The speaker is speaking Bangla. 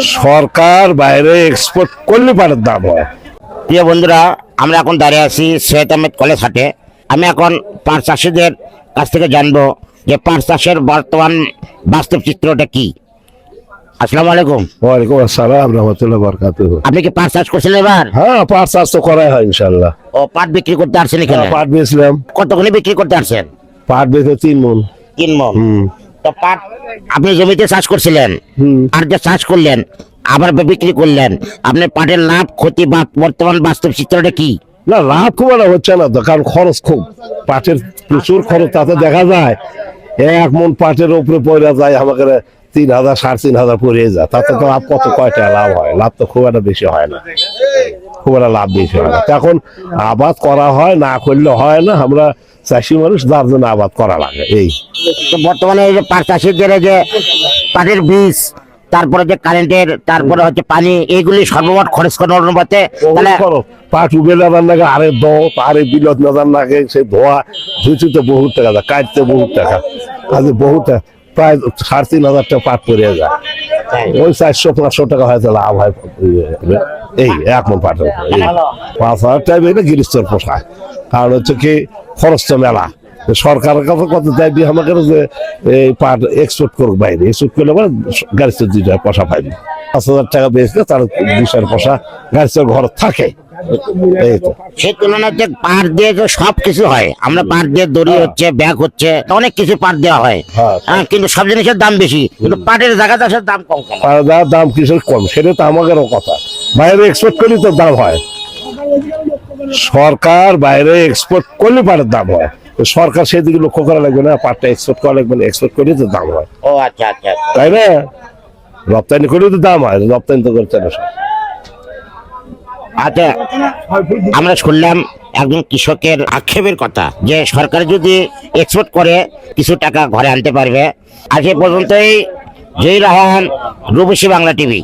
সরকার বাইরে এক্সপোর্ট করলে পাটের দাম হয়। প্রিয় বন্ধুরা, আমরা এখন দাঁড়িয়ে আছি সৈয়দ আহমেদ কলেজ হাটে। আমি এখন পাট চাষিদের কাছ থেকে জানবো যে পাট চাষের বর্তমান বাস্তব চিত্রটা কি। আসসালামু আলাইকুম। ওয়ালাইকুম আসসালাম রহমতুল্লাহ বরকাতুহু। আপনি কি পাট চাষ করছেন এবার? হ্যাঁ, পাট চাষ তো করাই হয় ইনশাল্লাহ। ও, পাট বিক্রি করতে আসছেন এখানে? পাট বেচলাম। কতগুলি বিক্রি করতে আসছেন? পাট বেচে 3 মণ। 3 মণ। তো পাট আপনি জমিতে চাষ করছিলেন, আর যে চাষ করলেন আবার বিক্রি করলেন, আপনার পাটের লাভ ক্ষতি বা বর্তমান বাস্তব চিত্রটা কি? না, লাভ খুব একটা হচ্ছে না তো, কারণ খরচ খুব, পাটের প্রচুর খরচ। তাতে দেখা যায় 1 মণ পাটের উপরে পড়ে যায় আমাকে 3,000 3,500 পড়ে যায়। তাতে তো লাভ কয়টা লাভ হয়? লাভ তো খুব একটা বেশি হয় না, খুব একটা লাভ বেশি হয় না। এখন আবাদ করা হয়, না করলে হয় না। আমরা চাষি মানুষ, যার জন্য আবাদ করা লাগে। এই তো বর্তমানে এই যে পাট চাষিদের যে পাটের বীজ, তারপরে যে কারেন্টের, তারপরে হচ্ছে পানি, এইগুলি সর্বমোট খরচ করার অনুপাতে তাহলে পাট উবে নেওয়ার লাগে, আরে আরে বিলত নেওয়ার লাগে, সে ধোয়া ধুইতে বহুত টাকা যায়, কাটতে বহুত টাকা, কাজে বহুত প্রায় 3,500 টাকা পাট পড়ে যায়। ওই 400-500 টাকা হয়তো লাভ হয় এই 1 মণ পাটের। এই 5,000 টাকা এটা গৃহস্থর পোষায়। কারণ হচ্ছে কি, খরচ তো মেলা। সরকারের কাছে কত চাইবি আমাকে যে এই পাট এক্সপোর্ট করুক বাইরে, এক্সপোর্ট করলে আবার গাড়িতে 2 টাকা পয়সা পাইবি। 5,000 টাকা বেচলে তার 2 টাকা পয়সা গাড়িতে ঘর থাকে। এই তো সেই তুলনাতে পাট দিয়ে তো সব কিছু হয়। আমরা পাট দিয়ে দড়ি হচ্ছে, ব্যাগ হচ্ছে, অনেক কিছু পাট দেওয়া হয়। কিন্তু সব জিনিসের দাম বেশি, কিন্তু পাটের জায়গা চাষের দাম কম কেন? পাটের দাম কিসের কম, সেটা তো আমাদেরও কথা। বাইরে এক্সপোর্ট করলে তো দাম হয়। সরকার বাইরে এক্সপোর্ট করলে পাটের দাম হয়। সরকার সেদিকে লক্ষ্য করা লাগবে না, পাটটা এক্সপোর্ট করা লাগবে না, এক্সপোর্ট করলে তো দাম হয়। ও আচ্ছা আচ্ছা, তাই না? রপ্তানি করলে তো দাম হয়, রপ্তানি তো করতে না। আচ্ছা, আমরা শুনলাম একজন কৃষকের আক্ষেপের কথা যে সরকার যদি এক্সপোর্ট করে কিছু টাকা ঘরে আনতে পারবে। আজ এ পর্যন্তই। জয় রাহান, রূপসী বাংলা টিভি।